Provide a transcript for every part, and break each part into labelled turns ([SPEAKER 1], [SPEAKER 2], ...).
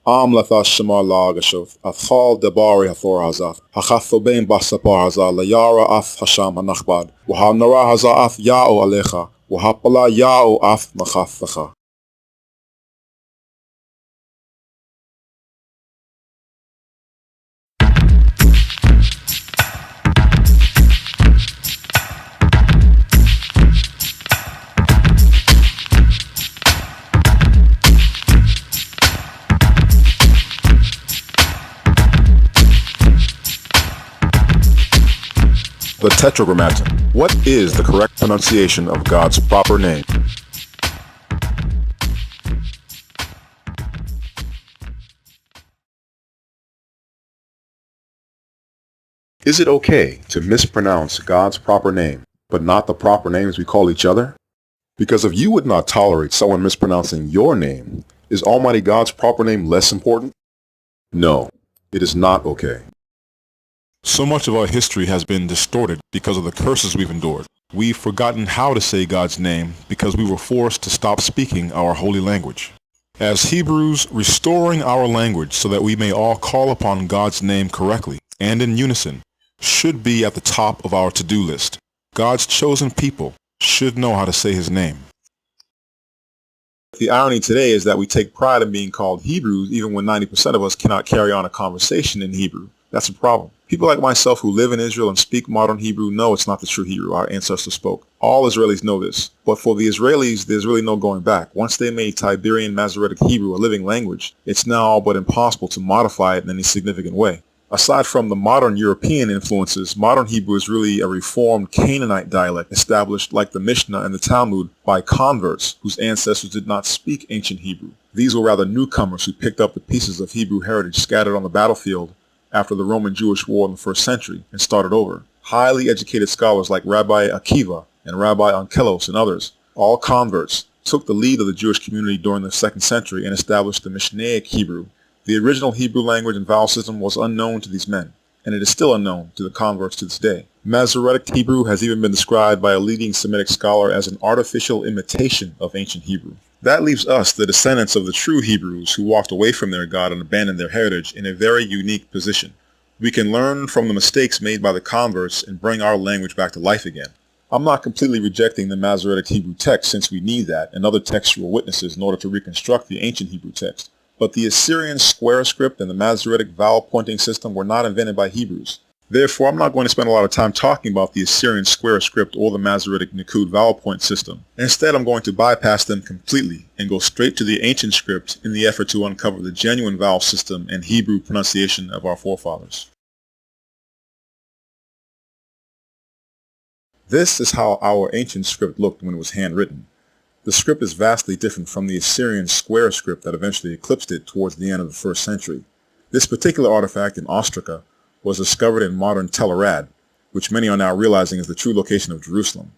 [SPEAKER 1] Latha Shamar Lagashoth, Athal Dabari Hathor Hazaf, Hachathobain Basapar Hazal, Layara Ath Hasham Hanachbad, Wahanara Hazah Ath Yao Alecha, Wahapala Yao Ath Machathacha. The Tetragrammaton. What is the correct pronunciation of God's proper name? Is it okay to mispronounce God's proper name, but not the proper names we call each other? Because if you would not tolerate someone mispronouncing your name, is Almighty God's proper name less important? No, it is not okay. So much of our history has been distorted because of the curses we've endured. We've forgotten how to say God's name because we were forced to stop speaking our holy language. As Hebrews, restoring our language so that we may all call upon God's name correctly and in unison should be at the top of our to-do list. God's chosen people should know how to say His name. The irony today is that we take pride in being called Hebrews even when 90% of us cannot carry on a conversation in Hebrew. That's a problem. People like myself who live in Israel and speak modern Hebrew know it's not the true Hebrew our ancestors spoke. All Israelis know this. But for the Israelis, there's really no going back. Once they made Tiberian Masoretic Hebrew a living language, it's now all but impossible to modify it in any significant way. Aside from the modern European influences, modern Hebrew is really a reformed Canaanite dialect established like the Mishnah and the Talmud by converts whose ancestors did not speak ancient Hebrew. These were rather newcomers who picked up the pieces of Hebrew heritage scattered on the battlefield after the Roman-Jewish War in the 1st century and started over. Highly educated scholars like Rabbi Akiva and Rabbi Onkelos and others, all converts, took the lead of the Jewish community during the 2nd century and established the Mishnaic Hebrew. The original Hebrew language and vowel system was unknown to these men, and it is still unknown to the converts to this day. Masoretic Hebrew has even been described by a leading Semitic scholar as an artificial imitation of ancient Hebrew. That leaves us, the descendants of the true Hebrews who walked away from their God and abandoned their heritage, in a very unique position. We can learn from the mistakes made by the converts and bring our language back to life again. I'm not completely rejecting the Masoretic Hebrew text since we need that and other textual witnesses in order to reconstruct the ancient Hebrew text. But the Assyrian square script and the Masoretic vowel pointing system were not invented by Hebrews. Therefore, I'm not going to spend a lot of time talking about the Assyrian square script or the Masoretic Nikud vowel point system. Instead, I'm going to bypass them completely and go straight to the ancient script in the effort to uncover the genuine vowel system and Hebrew pronunciation of our forefathers. This is how our ancient script looked when it was handwritten. The script is vastly different from the Assyrian square script that eventually eclipsed it towards the end of the 1st century. This particular artifact in Ostraca was discovered in modern Tel Arad, which many are now realizing is the true location of Jerusalem.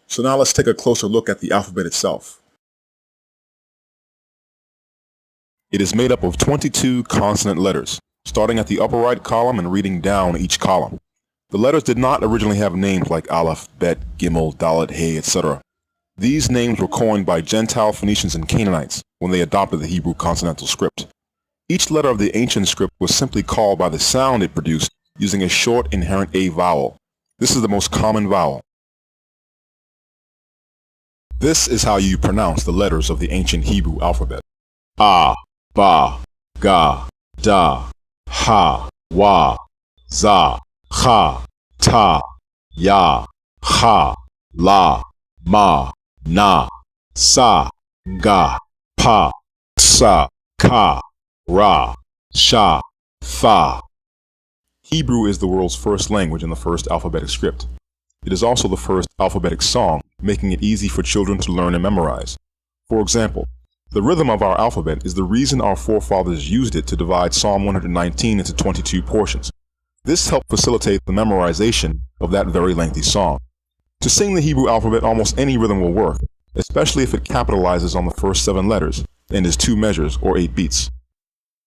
[SPEAKER 1] So now let's take a closer look at the alphabet itself. It is made up of 22 consonant letters, starting at the upper right column and reading down each column. The letters did not originally have names like Aleph, Bet, Gimel, Dalet, Hey, etc. These names were coined by Gentile Phoenicians and Canaanites when they adopted the Hebrew consonantal script. Each letter of the ancient script was simply called by the sound it produced using a short inherent A vowel. This is the most common vowel. This is how you pronounce the letters of the ancient Hebrew alphabet. A, Ba, Ga, Da, Ha, Wa, Za, Cha, Ta, Ya, Ha, La, Ma, Na, Sa, Ga, Pa, Sa, Ka, Ra, Sha, Fa. Hebrew is the world's first language and the first alphabetic script. It is also the first alphabetic song, making it easy for children to learn and memorize. For example, the rhythm of our alphabet is the reason our forefathers used it to divide Psalm 119 into 22 portions. This helped facilitate the memorization of that very lengthy song. To sing the Hebrew alphabet, almost any rhythm will work, especially if it capitalizes on the first 7 letters and is 2 measures or 8 beats.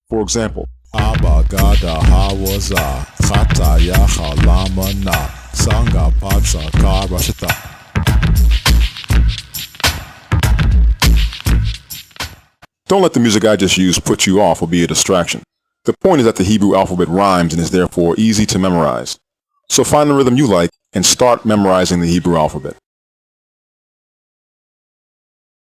[SPEAKER 1] For example,
[SPEAKER 2] Abba Gada Hawaza Chata Yaha Lama Na Sanga Patsa Karashita.
[SPEAKER 1] Don't let the music I just used put you off or be a distraction. The point is that the Hebrew alphabet rhymes and is therefore easy to memorize. So find the rhythm you like and start memorizing the Hebrew alphabet.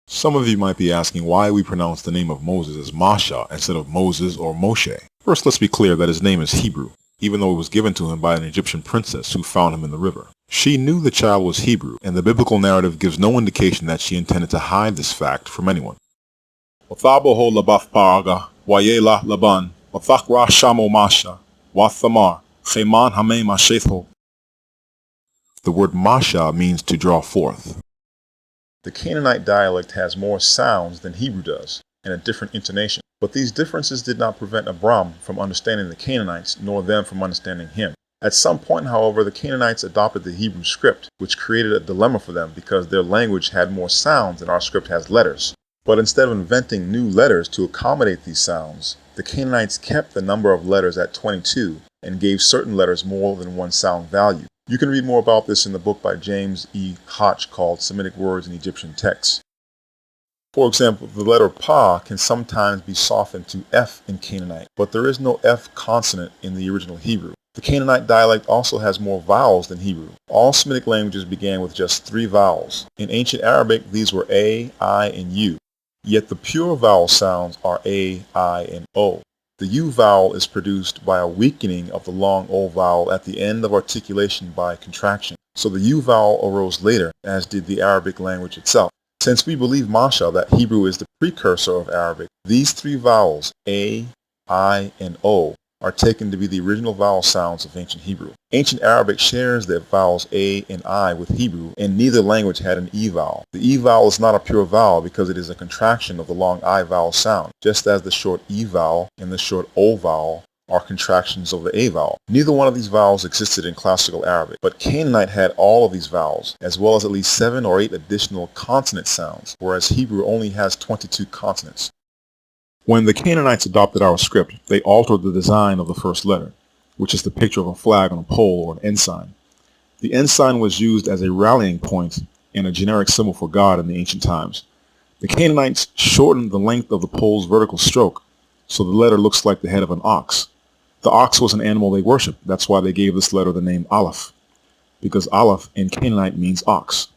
[SPEAKER 1] Some of you might be asking why we pronounce the name of Moses as Masha instead of Moses or Moshe. First, let's be clear that his name is Hebrew, even though it was given to him by an Egyptian princess who found him in the river. She knew the child was Hebrew, and the biblical narrative gives no indication that she intended to hide this fact from anyone. The word Masha means to draw forth. The Canaanite dialect has more sounds than Hebrew does, and a different intonation. But these differences did not prevent Abram from understanding the Canaanites, nor them from understanding him. At some point, however, the Canaanites adopted the Hebrew script, which created a dilemma for them because their language had more sounds than our script has letters. But instead of inventing new letters to accommodate these sounds, the Canaanites kept the number of letters at 22 and gave certain letters more than one sound value. You can read more about this in the book by James E. Hotch called Semitic Words in Egyptian Texts. For example, the letter Pa can sometimes be softened to F in Canaanite, but there is no F consonant in the original Hebrew. The Canaanite dialect also has more vowels than Hebrew. All Semitic languages began with just 3 vowels. In ancient Arabic, these were A, I, and U. Yet the pure vowel sounds are A, I, and O. The U vowel is produced by a weakening of the long O vowel at the end of articulation by contraction. So the U vowel arose later, as did the Arabic language itself. Since we believe, Masha, that Hebrew is the precursor of Arabic, these 3 vowels, A, I, and O, are taken to be the original vowel sounds of ancient Hebrew. Ancient Arabic shares their vowels A and I with Hebrew, and neither language had an E vowel. The E vowel is not a pure vowel because it is a contraction of the long I vowel sound, just as the short E vowel and the short O vowel are contractions of the A vowel. Neither one of these vowels existed in classical Arabic, but Canaanite had all of these vowels, as well as at least 7 or 8 additional consonant sounds, whereas Hebrew only has 22 consonants. When the Canaanites adopted our script, they altered the design of the first letter, which is the picture of a flag on a pole or an ensign. The ensign was used as a rallying point and a generic symbol for God in the ancient times. The Canaanites shortened the length of the pole's vertical stroke, so the letter looks like the head of an ox. The ox was an animal they worshipped. That's why they gave this letter the name Aleph, because Aleph in Canaanite means ox.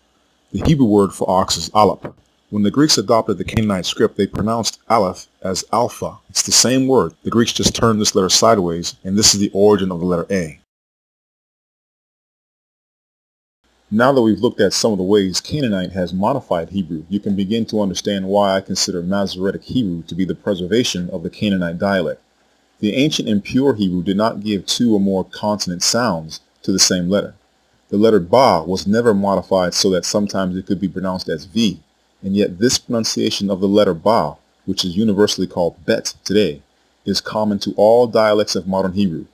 [SPEAKER 1] The Hebrew word for ox is Aleph. When the Greeks adopted the Canaanite script, they pronounced Aleph as Alpha. It's the same word. The Greeks just turned this letter sideways, and this is the origin of the letter A. Now that we've looked at some of the ways Canaanite has modified Hebrew, you can begin to understand why I consider Masoretic Hebrew to be the preservation of the Canaanite dialect. The ancient and pure Hebrew did not give 2 or more consonant sounds to the same letter. The letter Ba was never modified so that sometimes it could be pronounced as V. And yet this pronunciation of the letter Ba, which is universally called Bet today, is common to all dialects of modern Hebrew.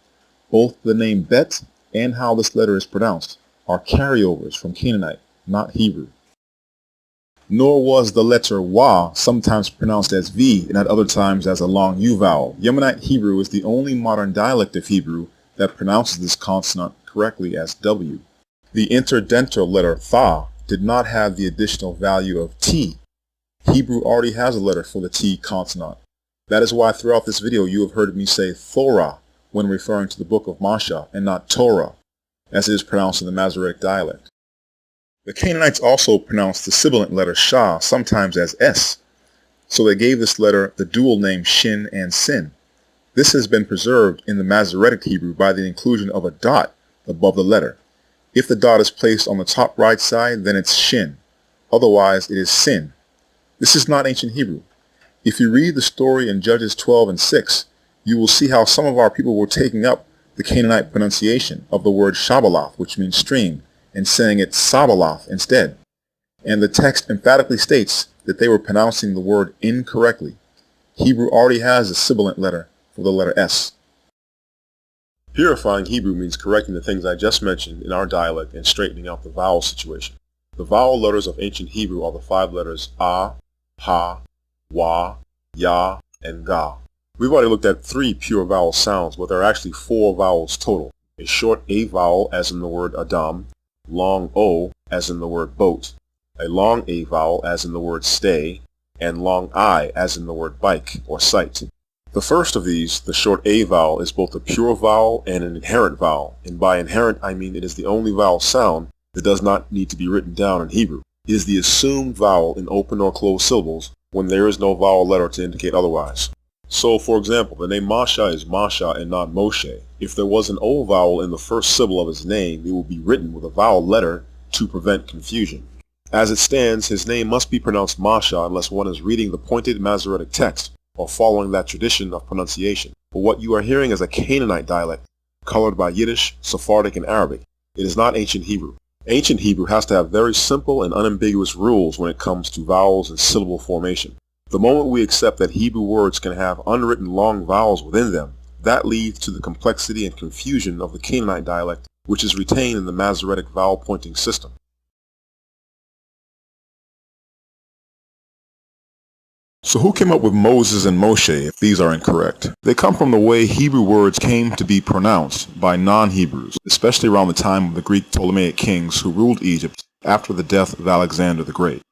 [SPEAKER 1] Both the name Bet and how this letter is pronounced are carryovers from Canaanite, not Hebrew. Nor was the letter Wa sometimes pronounced as V and at other times as a long U vowel. Yemenite Hebrew is the only modern dialect of Hebrew that pronounces this consonant correctly as W. The interdental letter Tha did not have the additional value of T. Hebrew already has a letter for the T consonant. That is why throughout this video you have heard me say Thorah when referring to the book of Masha and not Torah, as it is pronounced in the Masoretic dialect. The Canaanites also pronounced the sibilant letter Shah sometimes as S, so they gave this letter the dual name Shin and Sin. This has been preserved in the Masoretic Hebrew by the inclusion of a dot above the letter. If the dot is placed on the top right side, then it's Shin. Otherwise, it is Sin. This is not ancient Hebrew. If you read the story in Judges 12 and 6, you will see how some of our people were taking up the Canaanite pronunciation of the word Shabaloth, which means stream, and saying it Sabaloth instead. And the text emphatically states that they were pronouncing the word incorrectly. Hebrew already has a sibilant letter for the letter S. Purifying Hebrew means correcting the things I just mentioned in our dialect and straightening out the vowel situation. The vowel letters of ancient Hebrew are the 5 letters A, Ha, Wa, Ya, and Ga. We've already looked at 3 pure vowel sounds, but there are actually 4 vowels total. A short A vowel as in the word Adam, long O as in the word boat, a long A vowel as in the word stay, and long I as in the word bike or sight. The first of these, the short A vowel, is both a pure vowel and an inherent vowel, and by inherent I mean it is the only vowel sound that does not need to be written down in Hebrew. It is the assumed vowel in open or closed syllables when there is no vowel letter to indicate otherwise. So, for example, the name Masha is Masha and not Moshe. If there was an O vowel in the first syllable of his name, it would be written with a vowel letter to prevent confusion. As it stands, his name must be pronounced Masha unless one is reading the pointed Masoretic text or following that tradition of pronunciation. But what you are hearing is a Canaanite dialect, colored by Yiddish, Sephardic, and Arabic. It is not ancient Hebrew. Ancient Hebrew has to have very simple and unambiguous rules when it comes to vowels and syllable formation. The moment we accept that Hebrew words can have unwritten long vowels within them, that leads to the complexity and confusion of the Canaanite dialect, which is retained in the Masoretic vowel pointing system. So who came up with Moses and Moshe if these are incorrect? They come from the way Hebrew words came to be pronounced by non-Hebrews, especially around the time of the Greek Ptolemaic kings who ruled Egypt after the death of Alexander the Great.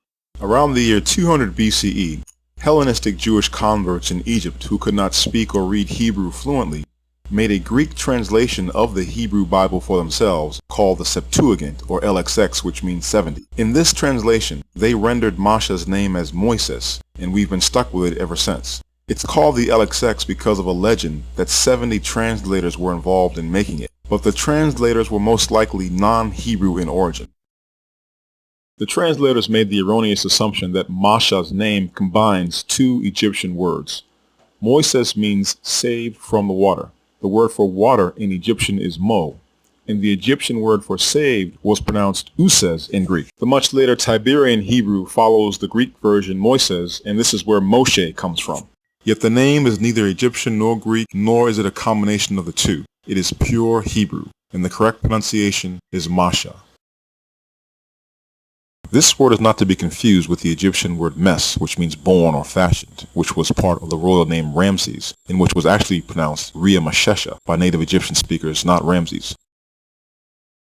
[SPEAKER 1] Around the year 200 BCE, Hellenistic Jewish converts in Egypt who could not speak or read Hebrew fluently made a Greek translation of the Hebrew Bible for themselves called the Septuagint, or LXX, which means 70. In this translation, they rendered Masha's name as Moises, and we've been stuck with it ever since. It's called the LXX because of a legend that 70 translators were involved in making it, but the translators were most likely non-Hebrew in origin. The translators made the erroneous assumption that Masha's name combines two Egyptian words. Moises means saved from the water. The word for water in Egyptian is mo, and the Egyptian word for saved was pronounced uses in Greek. The much later Tiberian Hebrew follows the Greek version Moises, and this is where Moshe comes from. Yet the name is neither Egyptian nor Greek, nor is it a combination of the two. It is pure Hebrew, and the correct pronunciation is Masha. This word is not to be confused with the Egyptian word mes, which means born or fashioned, which was part of the royal name Ramses, and which was actually pronounced Ria Mashesha by native Egyptian speakers, not Ramses.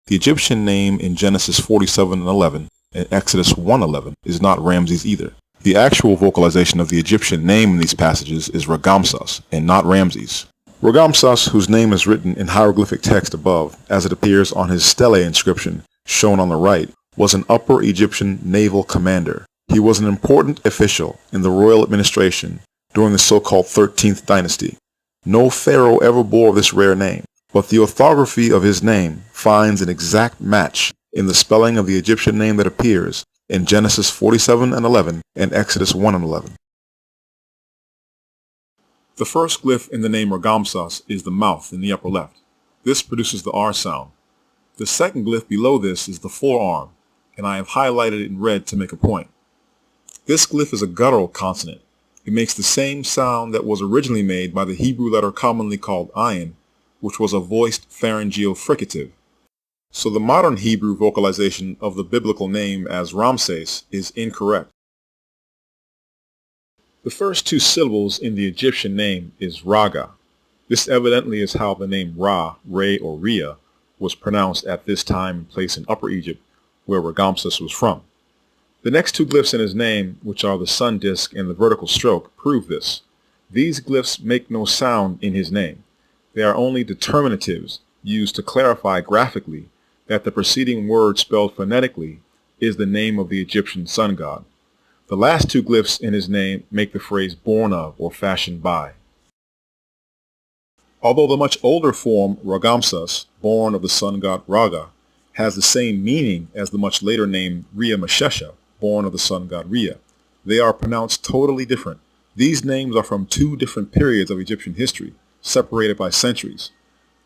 [SPEAKER 1] The Egyptian name in Genesis 47:11 and Exodus 1:11 is not Ramses either. The actual vocalization of the Egyptian name in these passages is Ragamsas and not Ramses. Ragamsas, whose name is written in hieroglyphic text above, as it appears on his stele inscription shown on the right, was an Upper Egyptian naval commander. He was an important official in the royal administration during the so-called 13th dynasty. No pharaoh ever bore this rare name, but the orthography of his name finds an exact match in the spelling of the Egyptian name that appears in Genesis 47:11 and Exodus 1:11. The first glyph in the name Ragamsas is the mouth in the upper left. This produces the R sound. The second glyph below this is the forearm, and I have highlighted it in red to make a point. This glyph is a guttural consonant. It makes the same sound that was originally made by the Hebrew letter commonly called ayin, which was a voiced pharyngeal fricative. So the modern Hebrew vocalization of the biblical name as Ramses is incorrect. The first two syllables in the Egyptian name is Raga. This evidently is how the name Ra, Re, or Ria was pronounced at this time and place in Upper Egypt, where Ragamsas was from. The next two glyphs in his name, which are the sun disk and the vertical stroke, prove this. These glyphs make no sound in his name. They are only determinatives used to clarify graphically that the preceding word spelled phonetically is the name of the Egyptian sun god. The last two glyphs in his name make the phrase born of or fashioned by. Although the much older form Ragamsas, born of the sun god Raga, has the same meaning as the much later name Ria Mashesha, born of the sun god Ria, they are pronounced totally different. These names are from two different periods of Egyptian history, separated by centuries.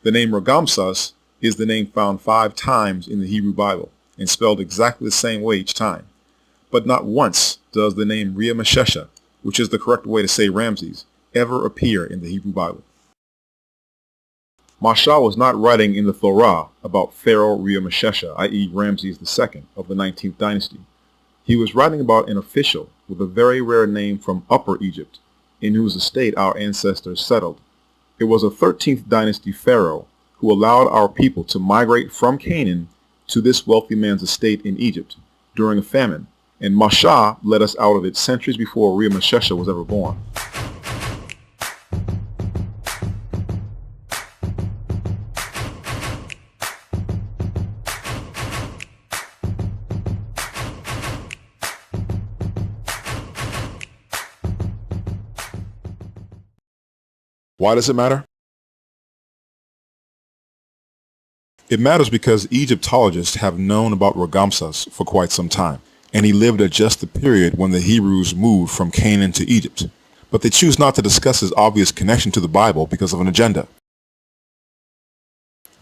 [SPEAKER 1] The name Ragamsas is the name found 5 times in the Hebrew Bible, and spelled exactly the same way each time. But not once does the name Ria Mashesha, which is the correct way to say Ramses, ever appear in the Hebrew Bible. Masha was not writing in the Torah about Pharaoh Ria Mashesha, i.e. Ramses II of the 19th dynasty. He was writing about an official with a very rare name from Upper Egypt, in whose estate our ancestors settled. It was a 13th dynasty pharaoh who allowed our people to migrate from Canaan to this wealthy man's estate in Egypt during a famine, and Masha led us out of it centuries before Meshesha was ever born. Why does it matter? It matters because Egyptologists have known about Ragamses for quite some time, and he lived at just the period when the Hebrews moved from Canaan to Egypt. But they choose not to discuss his obvious connection to the Bible because of an agenda.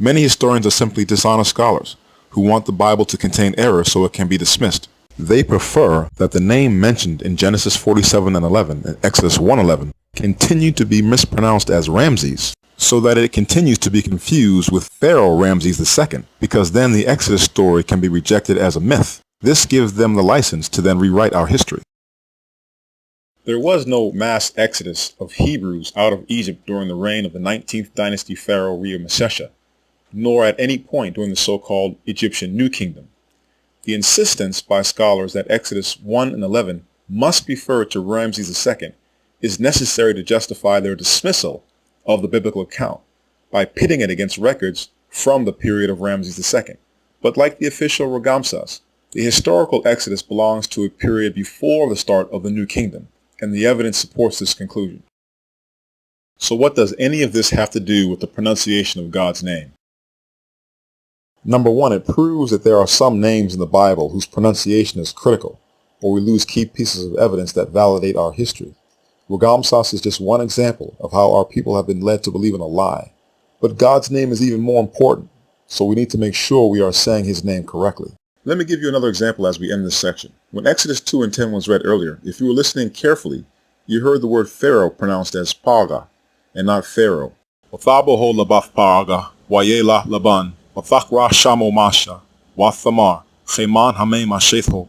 [SPEAKER 1] Many historians are simply dishonest scholars who want the Bible to contain error so it can be dismissed. They prefer that the name mentioned in Genesis 47:11 and Exodus 1:11 continue to be mispronounced as Ramses, so that it continues to be confused with Pharaoh Ramses II, because then the Exodus story can be rejected as a myth. This gives them the license to then rewrite our history. There was no mass exodus of Hebrews out of Egypt during the reign of the 19th dynasty Pharaoh Meshesha, nor at any point during the so-called Egyptian New Kingdom. The insistence by scholars that Exodus 1 and 11 must refer to Ramses II is necessary to justify their dismissal of the biblical account by pitting it against records from the period of Ramses II. But like the official Ragamses, the historical Exodus belongs to a period before the start of the New Kingdom, and the evidence supports this conclusion. So what does any of this have to do with the pronunciation of God's name? Number one, it proves that there are some names in the Bible whose pronunciation is critical, or we lose key pieces of evidence that validate our history. Ragamses is just one example of how our people have been led to believe in a lie. But God's name is even more important, so we need to make sure we are saying his name correctly. Let me give you another example as we end this section. When Exodus 2 and 10 was read earlier, if you were listening carefully, you heard the word Pharaoh pronounced as Paga, and not Pharaoh. Wathaboho labaf Paraga, Wayela Laban, Wathakra Shamo Masha, Wathamar, Cheman Hame Mashetho.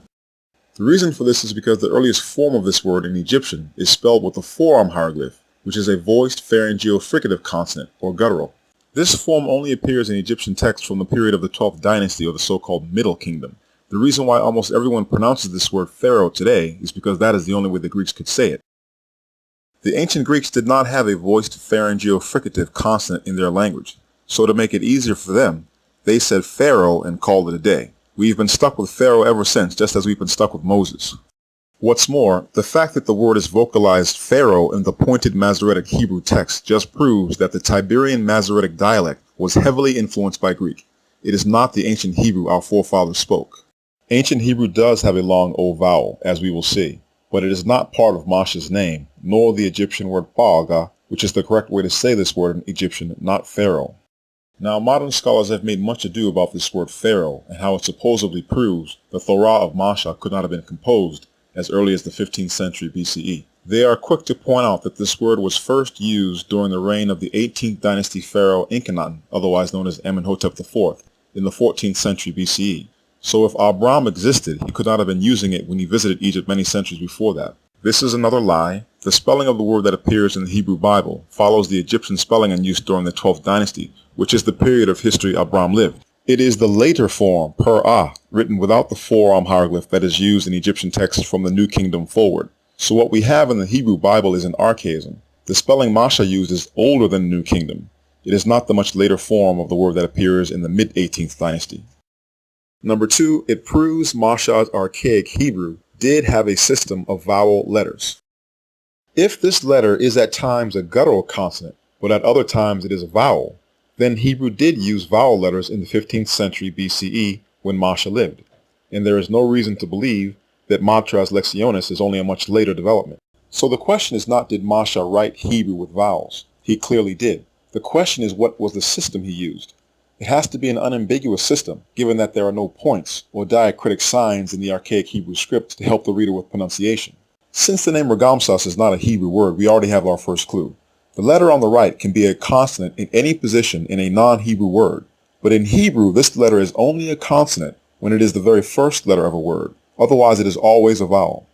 [SPEAKER 1] The reason for this is because the earliest form of this word in Egyptian is spelled with a forearm hieroglyph, which is a voiced pharyngeo-fricative consonant, or guttural. This form only appears in Egyptian texts from the period of the 12th dynasty, or the so-called Middle Kingdom. The reason why almost everyone pronounces this word Pharaoh today is because that is the only way the Greeks could say it. The ancient Greeks did not have a voiced pharyngeo-fricative consonant in their language, so to make it easier for them, they said Pharaoh and called it a day. We've been stuck with Pharaoh ever since, just as we've been stuck with Moses. What's more, the fact that the word is vocalized Pharaoh in the pointed Masoretic Hebrew text just proves that the Tiberian Masoretic dialect was heavily influenced by Greek. It is not the ancient Hebrew our forefathers spoke. Ancient Hebrew does have a long O vowel, as we will see, but it is not part of Masha's name, nor the Egyptian word Pa'aga, which is the correct way to say this word in Egyptian, not Pharaoh. Now, modern scholars have made much ado about this word Pharaoh and how it supposedly proves the Torah of Masha could not have been composed as early as the 15th century BCE. They are quick to point out that this word was first used during the reign of the 18th dynasty pharaoh Enkinon, otherwise known as Amenhotep IV, in the 14th century BCE. So if Abram existed, he could not have been using it when he visited Egypt many centuries before that. This is another lie. The spelling of the word that appears in the Hebrew Bible follows the Egyptian spelling in use during the 12th dynasty, which is the period of history Abram lived. It is the later form, per-ah, written without the forearm hieroglyph that is used in Egyptian texts from the New Kingdom forward. So what we have in the Hebrew Bible is an archaism. The spelling Masha used is older than the New Kingdom. It is not the much later form of the word that appears in the mid-18th dynasty. Number two, it proves Masha's archaic Hebrew did have a system of vowel letters. If this letter is at times a guttural consonant, but at other times it is a vowel, then Hebrew did use vowel letters in the 15th century BCE when Masha lived, and there is no reason to believe that Matras Lectionis is only a much later development. So the question is not, did Masha write Hebrew with vowels? He clearly did. The question is, what was the system he used? It has to be an unambiguous system, given that there are no points or diacritic signs in the archaic Hebrew script to help the reader with pronunciation. Since the name Ragamses is not a Hebrew word, we already have our first clue. The letter on the right can be a consonant in any position in a non-Hebrew word, but in Hebrew this letter is only a consonant when it is the very first letter of a word. Otherwise it is always a vowel.